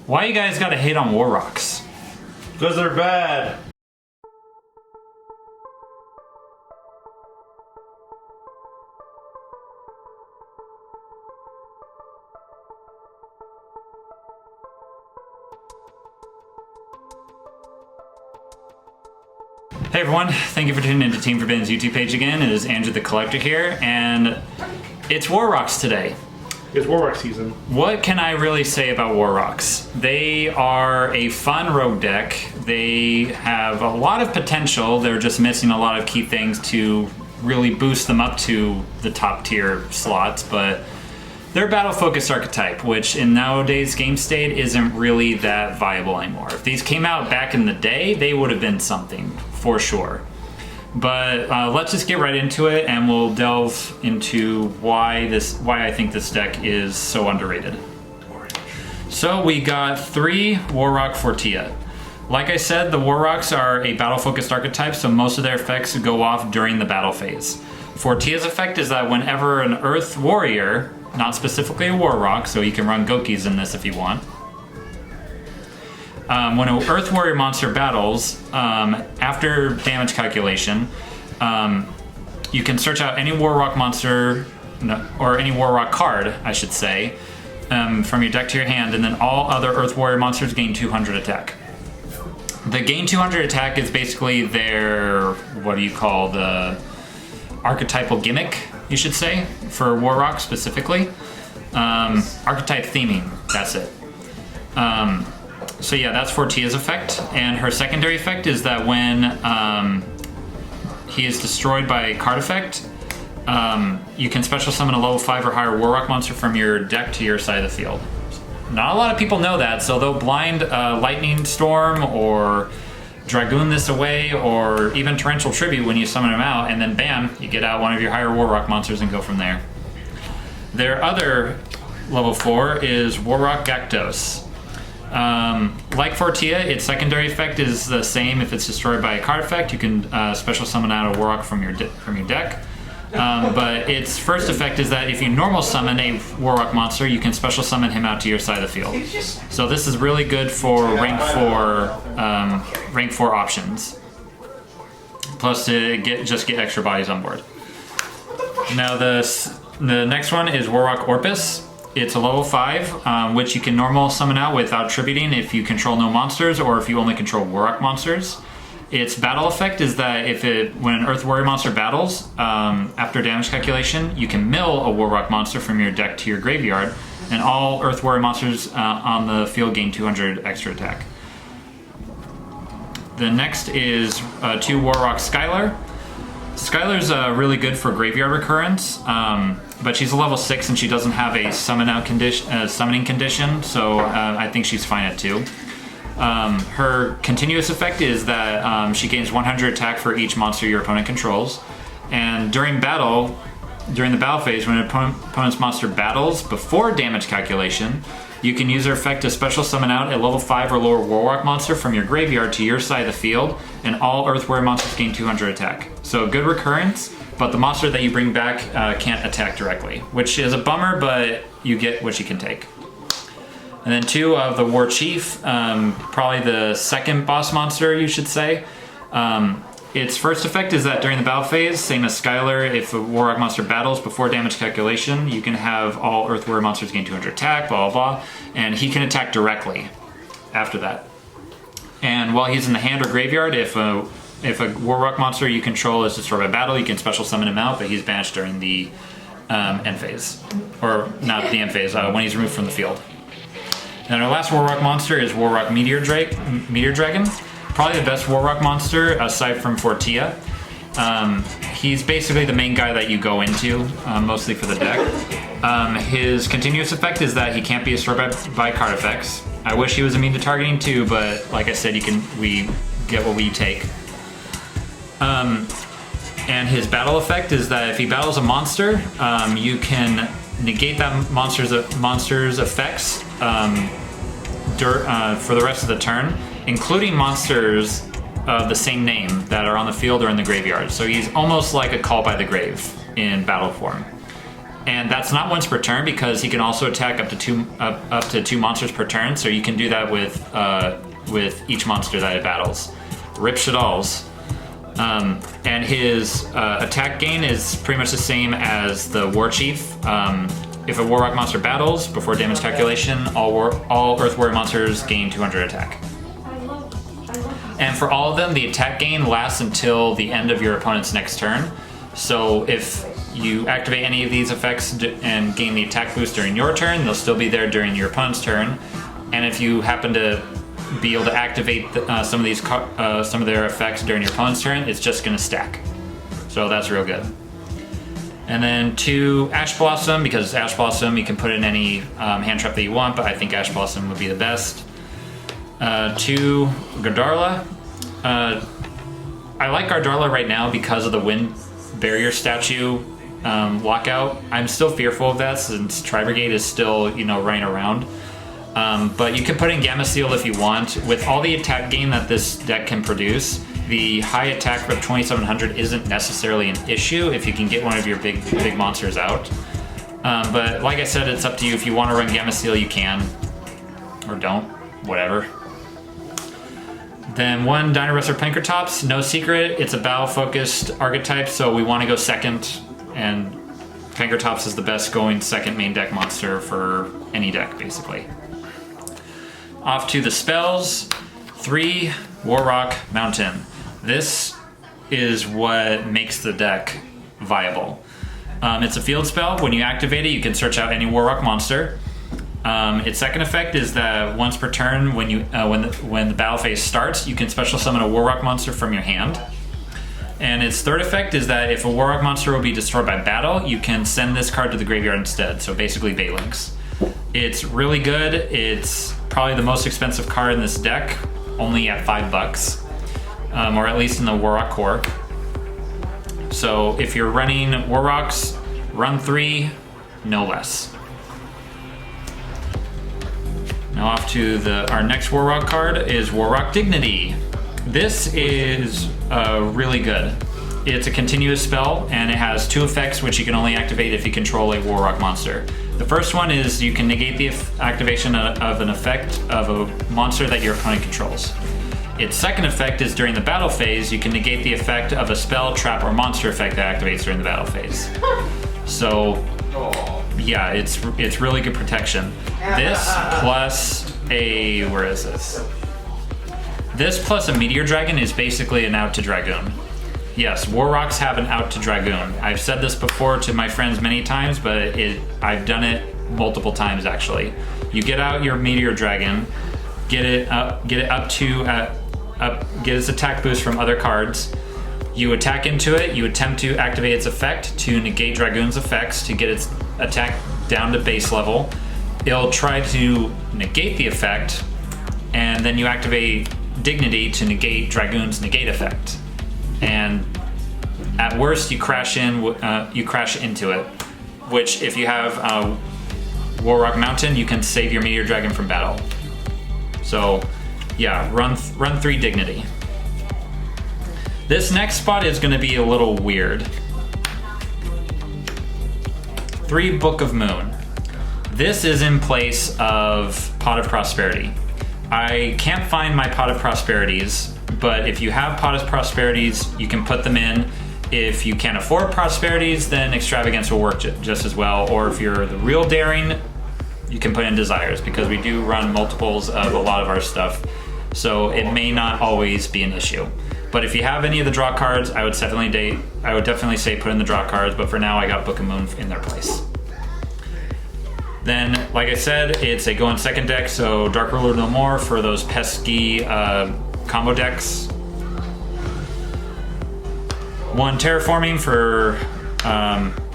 Why you guys gotta hate on War Rocks? Because they're bad. Hey everyone, thank you for tuning into Team Forbidden's YouTube page again. It is Andrew the Collector here, and it's War Rocks today. It's War Rock season. What can I really say about War Rocks? They are a fun rogue deck. They have a lot of potential. They're just missing a lot of key things to really boost them up to the top tier slots, but they're battle-focused archetype, which in nowadays game state isn't really that viable anymore. If these came out back in the day, they would have been something, for sure. But let's just get right into it, and we'll delve into why I think this deck is so underrated. So we got 3 Warrock Fortia. Like I said, the Warrocks are a battle-focused archetype, so most of their effects go off during the battle phase. Fortia's effect is that whenever an Earth Warrior, not specifically a Warrock, so you can run Gokis in this if you want. When an Earth Warrior monster battles, after damage calculation, you can search out any Warrock monster, or any Warrock card, I should say, from your deck to your hand, and then all other Earth Warrior monsters gain 200 attack. The gain 200 attack is basically their, what do you call, the archetypal gimmick, you should say, for Warrock specifically. Archetype theming, that's it. So yeah, that's Fortia's effect, and her secondary effect is that when he is destroyed by a card effect, you can special summon a level 5 or higher Warrock monster from your deck to your side of the field. Not a lot of people know that, so they'll blind Lightning Storm or Dragoon this away, or even Torrential Tribute when you summon them out, and then bam, you get out one of your higher Warrock monsters and go from there. Their other level 4 is Warrock Gakdos. Like Fortia, its secondary effect is the same. If it's destroyed by a card effect, you can special summon out a Warrock from your deck. But its first effect is that if you normal summon a Warrock monster, you can special summon him out to your side of the field. So this is really good for rank 4 options. Plus to get extra bodies on board. Now the next one is Warrock Orpus. It's a level 5, which you can normal summon out without tributing if you control no monsters or if you only control Warrock monsters. Its battle effect is that when an Earth Warrior monster battles, after damage calculation, you can mill a Warrock monster from your deck to your graveyard, and all Earth Warrior monsters on the field gain 200 extra attack. The next is 2 Warrock Skylar. Skylar's really good for graveyard recurrence, but she's a level 6 and she doesn't have a summoning condition, so I think she's fine at 2. Her continuous effect is that she gains 100 attack for each monster your opponent controls, and during the battle phase, when an opponent's monster battles before damage calculation, you can use her effect to special summon out a level 5 or lower Warrock monster from your graveyard to your side of the field, and all Earth Warrior monsters gain 200 attack. So good recurrence, but the monster that you bring back can't attack directly, which is a bummer, but you get what you can take. And then 2 of the War Chief, probably the second boss monster, you should say. Its first effect is that during the battle phase, same as Skylar, if a Warrock monster battles before damage calculation, you can have all Earth Warrior monsters gain 200 attack, blah, blah, blah, and he can attack directly after that. And while he's in the hand or graveyard, if a Warrock monster you control is destroyed by battle, you can special summon him out, but he's banished during the end phase. Or not the end phase, when he's removed from the field. And our last Warrock monster is Warrock Meteor Dragon. Probably the best Warrock monster aside from Fortia. He's basically the main guy that you go into, mostly for the deck. His continuous effect is that he can't be destroyed by card effects. I wish he was immune to targeting too, but like I said, we get what we take. And his battle effect is that if he battles a monster, you can negate that monster's effects for the rest of the turn, including monsters of the same name that are on the field or in the graveyard. So he's almost like a Call by the Grave in battle form. And that's not once per turn because he can also attack up to two monsters per turn. So you can do that with each monster that it battles. Rip Shadal's. And his attack gain is pretty much the same as the War Chief. If a Warrock monster battles, before damage calculation, all Earth Warrior monsters gain 200 attack. And for all of them, the attack gain lasts until the end of your opponent's next turn. So if you activate any of these effects and gain the attack boost during your turn, they'll still be there during your opponent's turn. And if you happen to be able to activate some of their effects during your opponent's turn, it's just going to stack. So that's real good. And then 2 Ash Blossom, because Ash Blossom you can put in any hand trap that you want, but I think Ash Blossom would be the best. 2 Gardarla. I like Gardarla right now because of the Wind Barrier statue lockout. I'm still fearful of that since Tri-Brigade is still, running around. But you can put in Gamma Seal if you want. With all the attack gain that this deck can produce, the high attack of 2700 isn't necessarily an issue if you can get one of your big monsters out. But like I said, it's up to you. If you want to run Gamma Seal, you can. Or don't. Whatever. Then 1 Dino-Wrestler Pankratops. No secret, it's a battle-focused archetype, so we want to go second. And Pankratops is the best going second main deck monster for any deck, basically. Off to the spells. 3 Warrock Mountain. This is what makes the deck viable. It's a field spell. When you activate it, you can search out any Warrock monster. Its second effect is that once per turn, when the battle phase starts, you can special summon a Warrock monster from your hand. And its third effect is that if a Warrock monster will be destroyed by battle, you can send this card to the graveyard instead. So basically Balinks. It's really good. It's probably the most expensive card in this deck, only at $5, or at least in the Warrock core. So if you're running Warrocks, run 3, no less. Now off to our next Warrock card is Warrock Dignity. This is really good. It's a continuous spell and it has 2 effects which you can only activate if you control a Warrock monster. The first one is you can negate the activation of an effect of a monster that your opponent controls. Its second effect is during the battle phase, you can negate the effect of a spell, trap, or monster effect that activates during the battle phase. So yeah, it's really good protection. This plus where is this? This plus a Meteor Dragon is basically an out to Dragoon. Yes, Warrocks have an out to Dragoon. I've said this before to my friends many times, but I've done it multiple times actually. You get out your Meteor Dragon, get its attack boost from other cards. You attack into it, you attempt to activate its effect to negate Dragoon's effects to get its attack down to base level. It'll try to negate the effect, and then you activate Dignity to negate Dragoon's negate effect. And at worst, you crash into it, which if you have Warrock Mountain, you can save your Meteor Dragon from battle. So yeah, run 3 Dignity. This next spot is going to be a little weird. 3 Book of Moon. This is in place of Pot of Prosperity. I can't find my Pot of Prosperities, but if you have Pot of Prosperities, you can put them in. If you can't afford Prosperities, then Extravagance will work just as well. Or if you're the real daring, you can put in Desires, because we do run multiples of a lot of our stuff. So it may not always be an issue. But if you have any of the draw cards, I would definitely say put in the draw cards, but for now I got Book of Moon in their place. Then, like I said, it's a go in second deck, so Dark Ruler no more for those pesky combo decks. 1 Terraforming for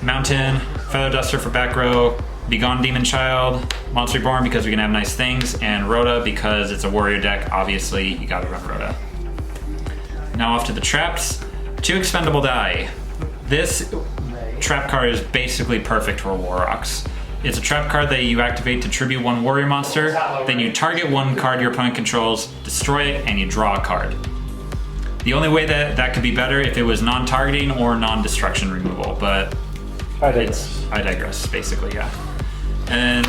Mountain, Feather Duster for back row, Begone Demon Child, Monster Reborn because we can have nice things, and Rhoda because it's a warrior deck, obviously you gotta run Rhoda. Now off to the traps. 2 Expendable Die. This trap card is basically perfect for Warrocks. It's a trap card that you activate to tribute 1 warrior monster, then you target 1 card your opponent controls, destroy it, and you draw a card. The only way that could be better if it was non-targeting or non-destruction removal, but I digress. I digress, basically, yeah. And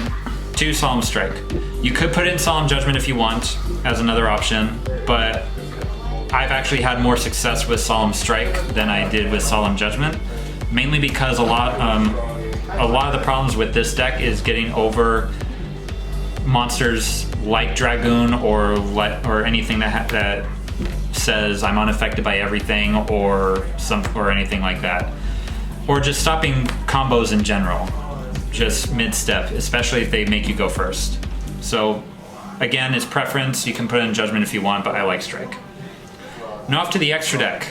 2 Solemn Strike. You could put in Solemn Judgment if you want as another option, but I've actually had more success with Solemn Strike than I did with Solemn Judgment, mainly because a lot of the problems with this deck is getting over monsters like Dragoon or anything that says I'm unaffected by everything or anything like that, or just stopping combos in general, just mid-step, especially if they make you go first. So again, it's preference. You can put in Judgment if you want, but I like Strike. Now off to the extra deck.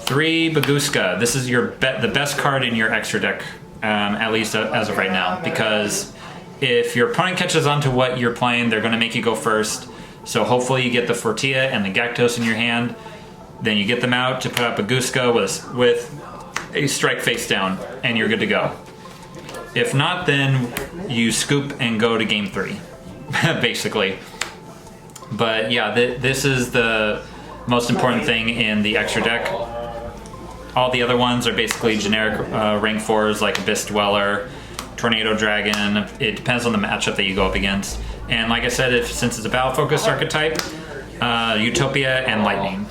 3 Bagooska. This is the best card in your extra deck, at least as of right now, because if your opponent catches on to what you're playing, they're going to make you go first. So hopefully you get the Fortia and the Gactos in your hand. Then you get them out to put up Bagooska with a Strike face down, and you're good to go. If not, then you scoop and go to game 3, basically. But yeah, this is the most important thing in the extra deck. All the other ones are basically generic rank 4s like Abyss Dweller, Tornado Dragon. It depends on the matchup that you go up against. And like I said, since it's a battle-focused archetype, Utopia and Lightning.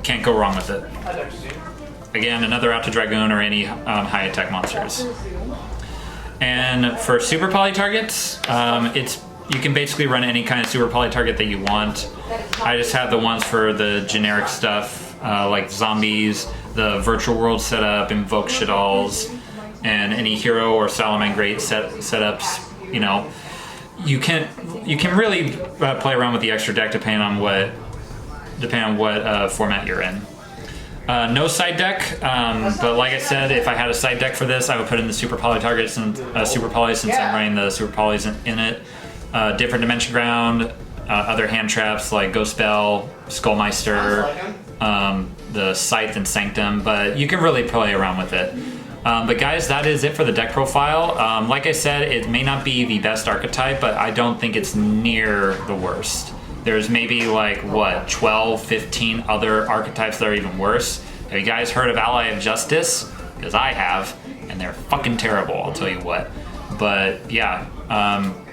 Can't go wrong with it. Again, another out to Dragoon or any high attack monsters. And for super poly targets, you can basically run any kind of super poly target that you want. I just have the ones for the generic stuff, like zombies, the virtual world setup, invoke Shaddolls, and any hero or Salamangreat setups. You know, you can really play around with the extra deck depending on what format you're in. No side deck, but like I said, if I had a side deck for this, I would put in the super poly targets and super poly since I'm running the super polys in it. Different Dimension Ground, other hand traps like Ghost Bell, Skullmeister, the Scythe and Sanctum, but you can really play around with it. But guys, that is it for the deck profile. Like I said, it may not be the best archetype, but I don't think it's near the worst. There's maybe like, 12, 15 other archetypes that are even worse. Have you guys heard of Ally of Justice? Because I have, and they're fucking terrible, I'll tell you what. But yeah,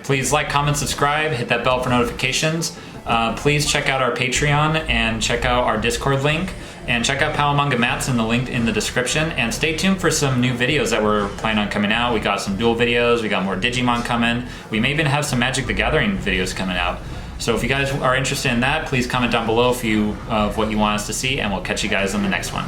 please like, comment, subscribe, hit that bell for notifications. Please check out our Patreon and check out our Discord link. And check out Palamanga Mats in the link in the description. And stay tuned for some new videos that we're planning on coming out. We got some duel videos, we got more Digimon coming. We may even have some Magic the Gathering videos coming out. So if you guys are interested in that, please comment down below of what you want us to see, and we'll catch you guys on the next one.